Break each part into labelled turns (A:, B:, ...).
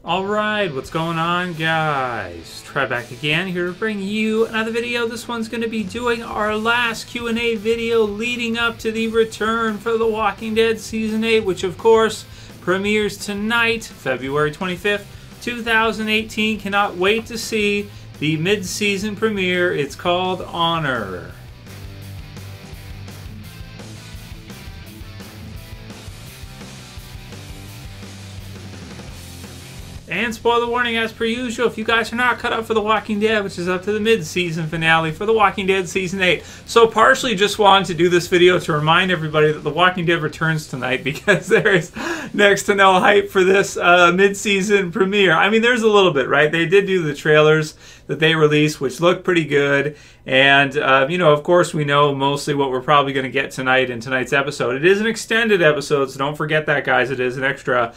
A: Alright, what's going on, guys? Try back again, here to bring you another video. This one's going to be doing our last Q&A video leading up to the return for The Walking Dead Season 8, which of course premieres tonight, February 25th, 2018. Cannot wait to see the mid-season premiere. It's called Honor. And spoiler warning as per usual, if you guys are not cut up for The Walking Dead, which is up to the mid-season finale for The Walking Dead Season 8. So partially just wanted to do this video to remind everybody that The Walking Dead returns tonight, because there is next to no hype for this mid-season premiere. I mean, there's a little bit, right? They did do the trailers that they released, which looked pretty good. And, you know, of course, we know mostly what we're probably going to get tonight in tonight's episode. It is an extended episode, so don't forget that, guys. It is an extra...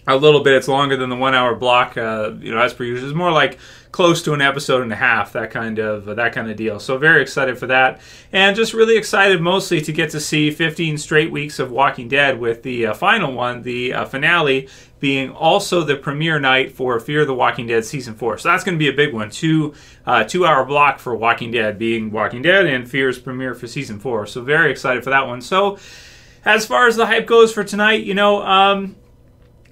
A: a little bit. It's longer than the 1 hour block, you know, as per usual. It's more like close to an episode and a half, that kind of deal. So very excited for that, and just really excited mostly to get to see 15 straight weeks of Walking Dead, with the final one, the finale, being also the premiere night for Fear the Walking Dead Season 4. So that's going to be a big one. Two hour block for Walking Dead, being Walking Dead and Fear's premiere for Season 4. So very excited for that one. So as far as the hype goes for tonight, you know,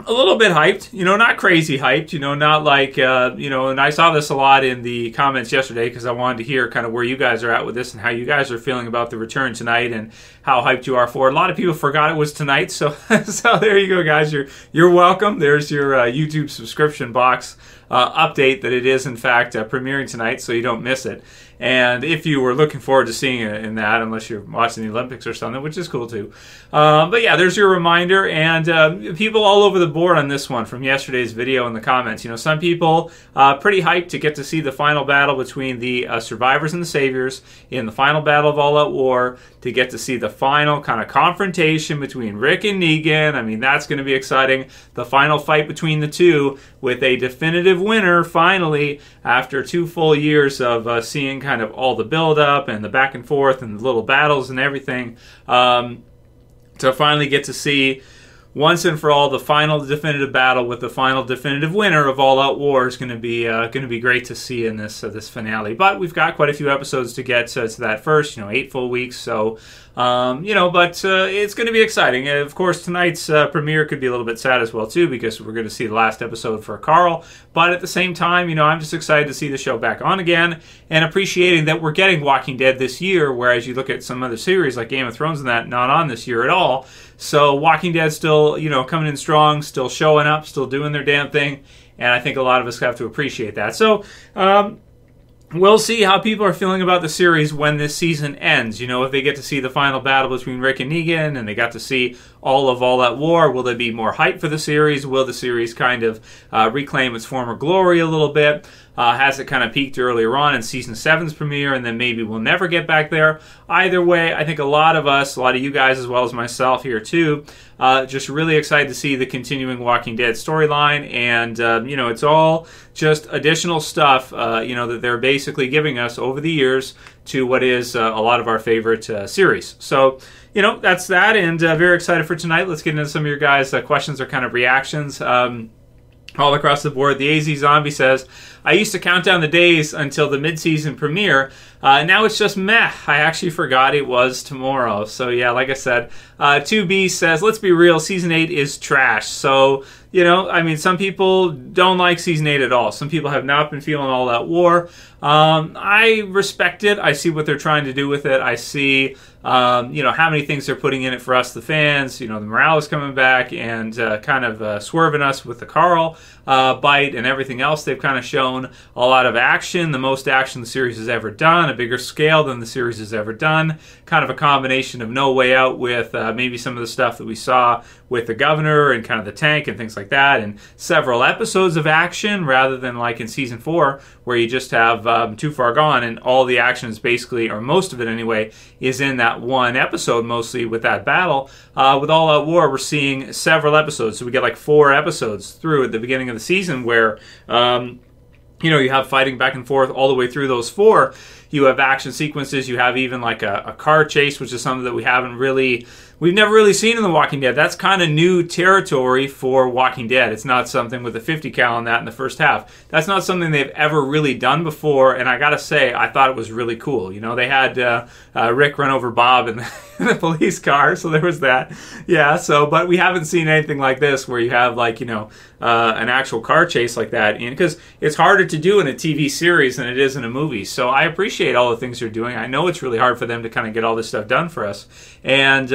A: a little bit hyped, you know, not crazy hyped, you know, not like, you know, and I saw this a lot in the comments yesterday because I wanted to hear kind of where you guys are at with this and how you guys are feeling about the return tonight and how hyped you are for it. A lot of people forgot it was tonight, so so there you go, guys. You're welcome. There's your YouTube subscription box update that it is, in fact, premiering tonight, so you don't miss it. And if you were looking forward to seeing it in that, unless you're watching the Olympics or something, which is cool too. But yeah, there's your reminder. And people all over the board on this one from yesterday's video in the comments. You know, some people pretty hyped to get to see the final battle between the survivors and the saviors in the final battle of All Out War, to get to see the final kind of confrontation between Rick and Negan. I mean, that's going to be exciting. The final fight between the two, with a definitive winner finally after 2 full years of seeing kind of all the build-up and the back and forth and the little battles and everything, to finally get to see once and for all the final definitive battle with the final definitive winner of All Out War is going to be great to see in this this finale. But we've got quite a few episodes to get to that first, you know, 8 full weeks. So you know, but it's going to be exciting. Of course, tonight's premiere could be a little bit sad as well too, because we're going to see the last episode for Carl. But at the same time, you know, I'm just excited to see the show back on again, and appreciating that we're getting Walking Dead this year, whereas you look at some other series like Game of Thrones and that, not on this year at all. So Walking Dead still, you know, coming in strong, still showing up, still doing their damn thing, and I think a lot of us have to appreciate that. So we'll see how people are feeling about the series when this season ends. You know, if they get to see the final battle between Rick and Negan, and they got to see all of All That War, will there be more hype for the series? Will the series kind of reclaim its former glory a little bit? Has it kind of peaked earlier on in Season 7's premiere, and then maybe we'll never get back there? Either way, I think a lot of us, a lot of you guys as well as myself here too, just really excited to see the continuing Walking Dead storyline. And, you know, it's all just additional stuff, you know, that they're basically giving us over the years to what is a lot of our favorite series. So, you know, that's that, and very excited for tonight. Let's get into some of your guys' questions or kind of reactions. All across the board, the AZ Zombie says, I used to count down the days until the mid-season premiere. Now it's just meh. I actually forgot it was tomorrow. So yeah, like I said, 2B says, let's be real, Season 8 is trash. So, you know, I mean, some people don't like Season 8 at all. Some people have not been feeling All That War. I respect it. I see what they're trying to do with it. I see, you know, how many things they're putting in it for us, the fans. You know, the morale is coming back, and kind of swerving us with the Carl bite and everything else they've kind of shown. A lot of action, the most action the series has ever done, a bigger scale than the series has ever done. Kind of a combination of No Way Out with maybe some of the stuff that we saw with the governor and kind of the tank and things like that, and several episodes of action rather than like in Season 4 where you just have Too Far Gone and all the action is basically, or most of it anyway, is in that one episode mostly with that battle. With All Out War, we're seeing several episodes, so we get like 4 episodes through at the beginning of the season where you know, you have fighting back and forth all the way through those 4. You have action sequences. You have even like a car chase, which is something that we've never really seen in The Walking Dead. That's kind of new territory for Walking Dead. It's not something with a 50 cal on that in the first half. That's not something they've ever really done before, and I gotta say, I thought it was really cool. You know, they had Rick run over Bob in the police car, so there was that. Yeah, but we haven't seen anything like this where you have like, an actual car chase like that, because it's harder to do in a TV series than it is in a movie. So I appreciate all the things they're doing. I know it's really hard for them to kind of get all this stuff done for us. And,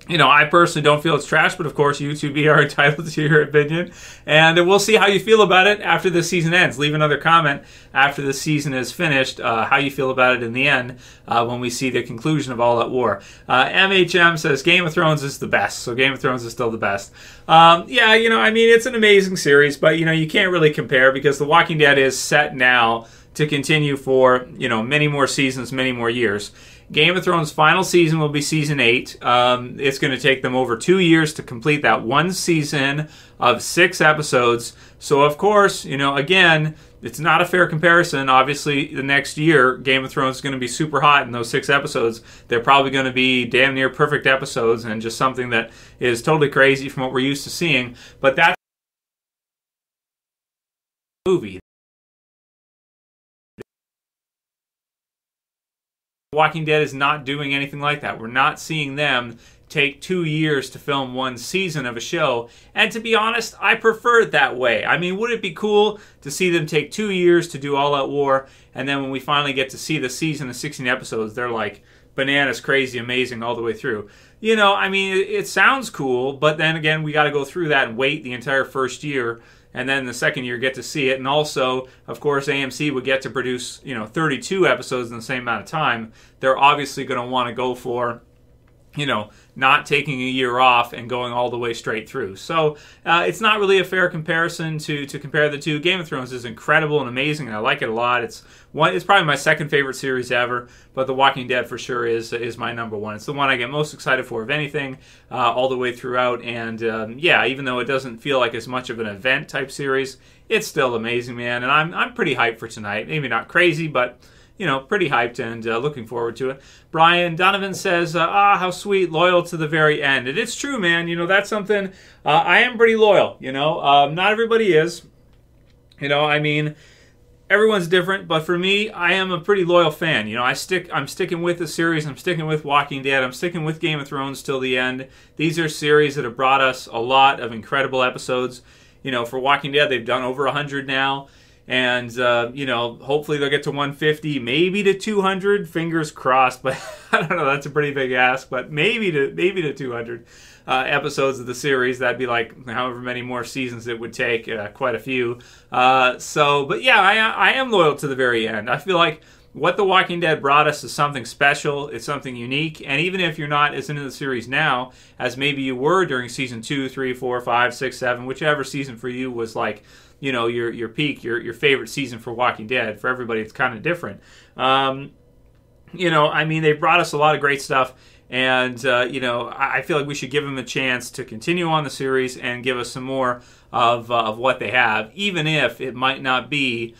A: I personally don't feel it's trash, but of course you 2B are entitled to your opinion. And we'll see how you feel about it after the season ends. Leave another comment after the season is finished, how you feel about it in the end when we see the conclusion of All Out War. MHM says Game of Thrones is the best, so Game of Thrones is still the best. It's an amazing series, but, you can't really compare because The Walking Dead is set now to continue for, many more seasons, many more years. Game of Thrones' final season will be season 8. It's going to take them over 2 years to complete that one season of 6 episodes. So, of course, again, it's not a fair comparison. Obviously, the next year, Game of Thrones is going to be super hot in those 6 episodes. They're probably going to be damn near perfect episodes and just something that is totally crazy from what we're used to seeing. But that's a movie. Walking Dead is not doing anything like that. We're not seeing them take 2 years to film one season of a show. And to be honest, I prefer it that way. I mean, would it be cool to see them take 2 years to do All Out War, and then when we finally get to see the season of 16 episodes, they're like bananas, crazy, amazing all the way through. It sounds cool, but then again, we got to go through that and wait the entire first year, and then the second year get to see it. And also, of course, AMC would get to produce, 32 episodes in the same amount of time. They're obviously going to want to go for, not taking a year off and going all the way straight through. So it's not really a fair comparison to compare the two. Game of Thrones is incredible and amazing, and I like it a lot. It's probably my second favorite series ever, but The Walking Dead for sure is my number one. It's the one I get most excited for of anything, all the way throughout. And even though it doesn't feel like as much of an event type series, it's still amazing, man. And I'm pretty hyped for tonight. Maybe not crazy, but pretty hyped and looking forward to it. Bryan Donovan says, how sweet, loyal to the very end. And it's true, man. That's something, I am pretty loyal, not everybody is. Everyone's different, but for me, I am a pretty loyal fan. I'm sticking with the series. I'm sticking with Walking Dead. I'm sticking with Game of Thrones till the end. These are series that have brought us a lot of incredible episodes. For Walking Dead, they've done over 100 now. And, hopefully they'll get to 150, maybe to 200, fingers crossed, but I don't know, that's a pretty big ask, but maybe to 200 episodes of the series. That'd be like however many more seasons it would take, quite a few. But yeah, I am loyal to the very end. I feel like what The Walking Dead brought us is something special. It's something unique. And even if you're not as into the series now as maybe you were during season 2, 3, 4, 5, 6, 7, whichever season for you was like, your peak, your favorite season for Walking Dead. For everybody, it's kind of different. They brought us a lot of great stuff. And, I feel like we should give them a chance to continue on the series and give us some more of what they have, even if it might not be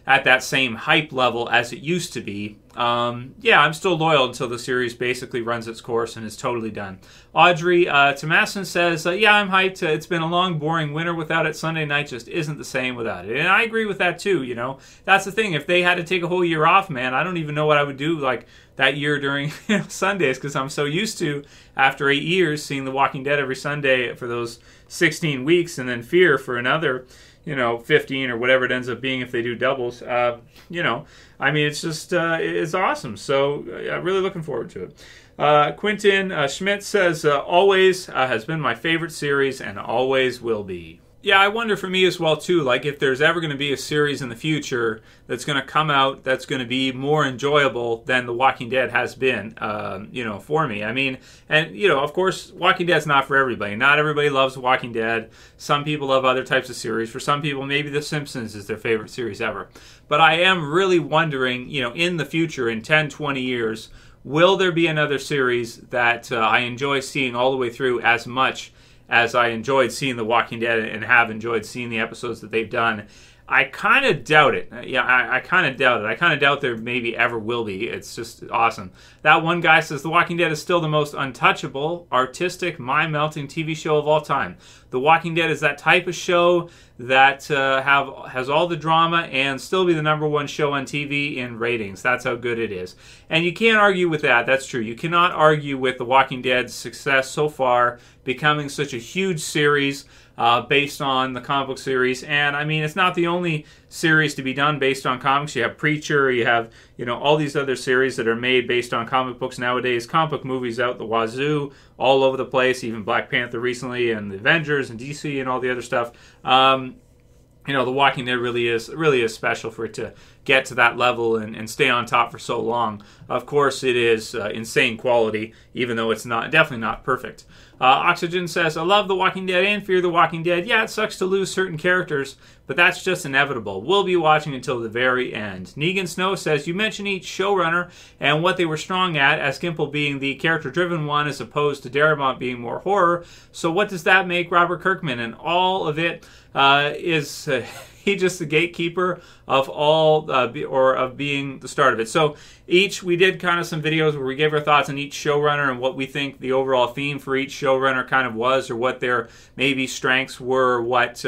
A: at that same hype level as it used to be. I'm still loyal until the series basically runs its course and is totally done. Audrey Thomason says, I'm hyped. It's been a long, boring winter without it. Sunday night just isn't the same without it. And I agree with that too, That's the thing. If they had to take a whole year off, man, I don't even know what I would do like that year during Sundays, because I'm so used to, after 8 years, seeing The Walking Dead every Sunday for those 16 weeks and then Fear for another 15 or whatever it ends up being if they do doubles. It's just, it's awesome. So, really looking forward to it. Kwynton Schmitz says, always has been my favorite series and always will be. Yeah, I wonder for me as well, too, like if there's ever going to be a series in the future that's going to come out that's going to be more enjoyable than The Walking Dead has been, for me. Of course, Walking Dead's not for everybody. Not everybody loves Walking Dead. Some people love other types of series. For some people, maybe The Simpsons is their favorite series ever. But I am really wondering, in the future, in 10, 20 years, will there be another series that I enjoy seeing all the way through as much as I enjoyed seeing The Walking Dead and have enjoyed seeing the episodes that they've done? I kind of doubt it. Yeah, I kind of doubt it. I kind of doubt there maybe ever will be. It's just awesome. That one guy says, The Walking Dead is still the most untouchable, artistic, mind-melting TV show of all time. The Walking Dead is that type of show that has all the drama and still be the #1 show on TV in ratings. That's how good it is. And you can't argue with that. That's true. You cannot argue with The Walking Dead's success so far, becoming such a huge series based on the comic book series. And I mean, it's not the only series to be done based on comics. You have Preacher, you have, you know, all these other series that are made based on comic books nowadays. Comic book movies out the wazoo, all over the place, even Black Panther recently, and the Avengers and DC and all the other stuff. You know, The Walking Dead really is special for it to get to that level and stay on top for so long. Of course, it is insane quality, even though it's definitely not perfect. Oxygen says, I love The Walking Dead and Fear the Walking Dead. Yeah, it sucks to lose certain characters, but that's just inevitable. We'll be watching until the very end. Negan Snow says, you mentioned each showrunner and what they were strong at, as Gimple being the character-driven one as opposed to Darabont being more horror. So what does that make Robert Kirkman? And all of it is... He's just the gatekeeper of all, or of being the start of it. So we did kind of some videos where we gave our thoughts on each showrunner and what we think the overall theme for each showrunner kind of was, or what their maybe strengths were, what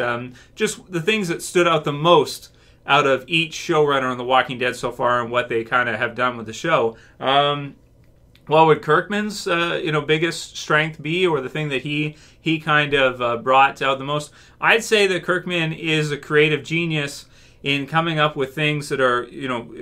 A: just the things that stood out the most out of each showrunner on The Walking Dead so far, and what they kind of have done with the show. What would Kirkman's biggest strength be, or the thing that he kind of brought out the most? I'd say that Kirkman is a creative genius in coming up with things that are,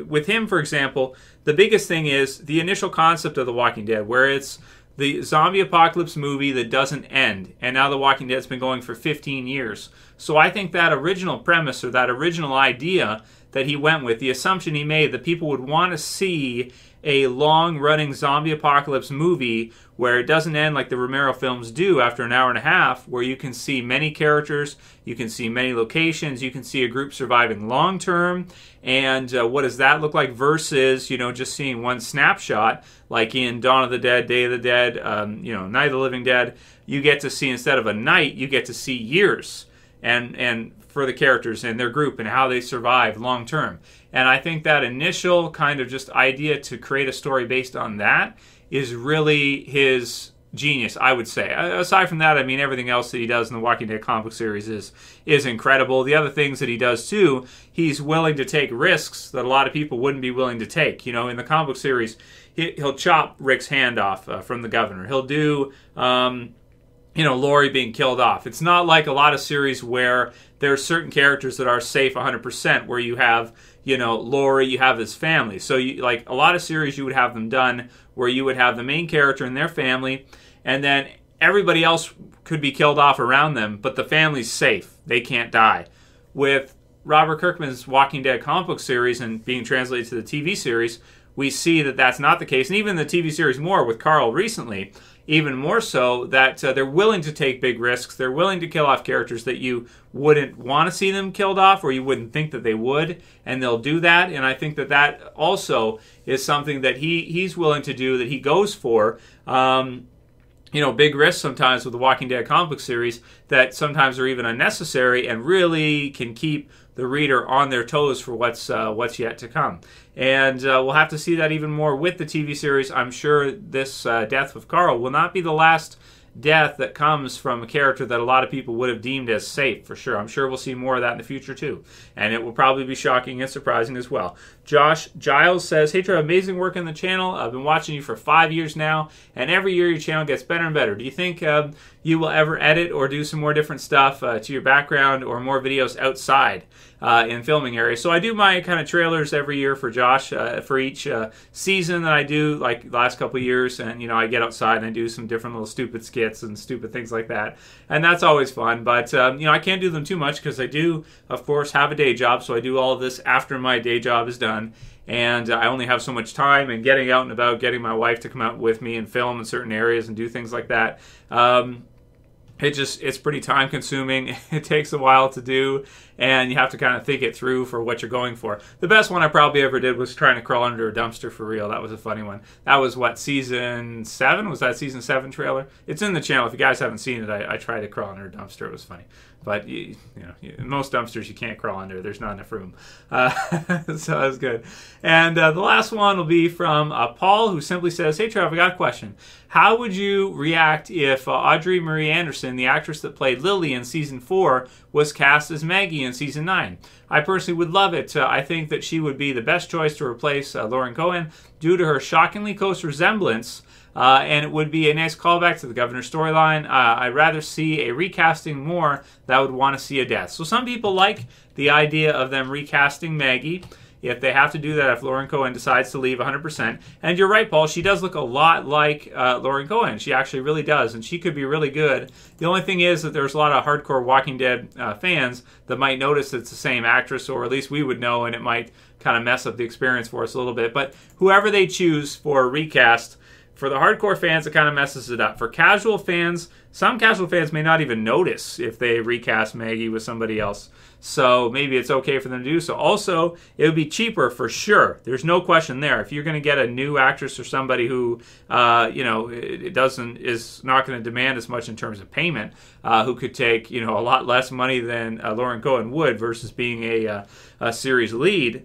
A: with him, for example, the biggest thing is the initial concept of The Walking Dead, where it's the zombie apocalypse movie that doesn't end, and now The Walking Dead's been going for 15 years. So I think that original premise, or that original idea that he went with, the assumption he made that people would want to see a long-running zombie apocalypse movie where it doesn't end like the Romero films do after an hour and a half, where you can see many characters, you can see many locations, you can see a group surviving long-term, and what does that look like versus, just seeing one snapshot, like in Dawn of the Dead, Day of the Dead, Night of the Living Dead. You get to see, instead of a night, you get to see years, and for the characters and their group and how they survive long term. And I think that initial kind of just idea to create a story based on that is really his genius, I would say. Aside from that, I mean, everything else that he does in the Walking Dead comic book series is incredible. The other things that he does too, he's willing to take risks that a lot of people wouldn't be willing to take. In the comic book series, he'll chop Rick's hand off from the governor. He'll do Laurie being killed off. It's not like a lot of series where there are certain characters that are safe 100%, where you have, Laurie, you have his family. So, like a lot of series, you would have them done where you would have the main character and their family, and then everybody else could be killed off around them, but the family's safe. They can't die. With Robert Kirkman's Walking Dead comic book series and being translated to the TV series, we see that that's not the case. And even the TV series more with Carl recently, even more so, that they're willing to take big risks. They're willing to kill off characters that you wouldn't want to see them killed off, or you wouldn't think that they would, and they'll do that. And I think that that also is something that he's willing to do, that he goes for. Big risks sometimes with the Walking Dead comic book series that sometimes are even unnecessary and really can keep the reader on their toes for what's yet to come. And we'll have to see that even more with the TV series. I'm sure this death with Carl will not be the last death that comes from a character that a lot of people would have deemed as safe, for sure. I'm sure we'll see more of that in the future too. And it will probably be shocking and surprising as well. Josh Giles says, hey Trev, amazing work on the channel. I've been watching you for 5 years now, and every year your channel gets better and better. Do you think you will ever edit or do some more different stuff to your background, or more videos outside in filming areas? So I do my kind of trailers every year for Josh for each season that I do, like the last couple of years, and I get outside and I do some different little stupid skits and stupid things like that, and that's always fun. But I can't do them too much because I do, of course, have a day job, so I do all of this after my day job is done. And I only have so much time, and getting out and about, getting my wife to come out with me and film in certain areas and do things like that, it's pretty time consuming. It takes a while to do, and you have to kind of think it through for what you're going for. The best one I probably ever did was trying to crawl under a dumpster for real. That was a funny one. That was season 7? Was that season 7 trailer? It's in the channel. If you guys haven't seen it, I tried to crawl under a dumpster. It was funny. But in most dumpsters you can't crawl under. There's not enough room. So that's good. And the last one will be from Paul, who simply says, "Hey Trev, I got a question. How would you react if Audrey Marie Anderson, the actress that played Lily in season 4, was cast as Maggie in season 9? I personally would love it. I think that she would be the best choice to replace Lauren Cohan due to her shockingly close resemblance, and it would be a nice callback to the Governor's storyline. I'd rather see a recasting more than I would want to see a death." So some people like the idea of them recasting Maggie if they have to do that if Lauren Cohan decides to leave 100%. And you're right, Paul, she does look a lot like Lauren Cohan. She actually really does, and she could be really good. The only thing is that there's a lot of hardcore Walking Dead fans that might notice it's the same actress, or at least we would know, and it might kind of mess up the experience for us a little bit. But whoever they choose for a recast, for the hardcore fans, it kind of messes it up. For casual fans, some casual fans may not even notice if they recast Maggie with somebody else. So maybe it's okay for them to do so. Also, it would be cheaper for sure. There's no question there. If you're going to get a new actress or somebody who, is not going to demand as much in terms of payment, who could take, a lot less money than Lauren Cohan would versus being a series lead,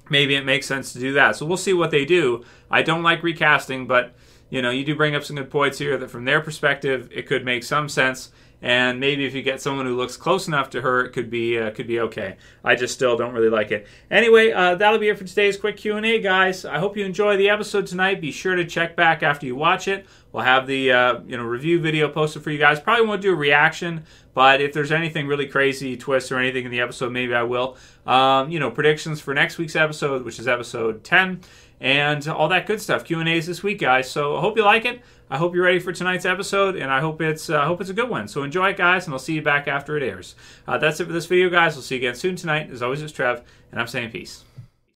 A: maybe it makes sense to do that. So we'll see what they do. I don't like recasting, but you do bring up some good points here that from their perspective, it could make some sense. And maybe if you get someone who looks close enough to her, it could be okay. I just still don't really like it. Anyway, that'll be it for today's quick Q&A, guys. I hope you enjoy the episode tonight. Be sure to check back after you watch it. We'll have the review video posted for you guys. Probably won't do a reaction, but if there's anything really crazy, twists or anything in the episode, maybe I will. Predictions for next week's episode, which is episode 10, and all that good stuff. Q&As this week, guys. So I hope you like it. I hope you're ready for tonight's episode, and I hope it's a good one. So enjoy it, guys, and I'll see you back after it airs. That's it for this video, guys. We'll see you again soon tonight. As always, it's Trev, and I'm saying peace.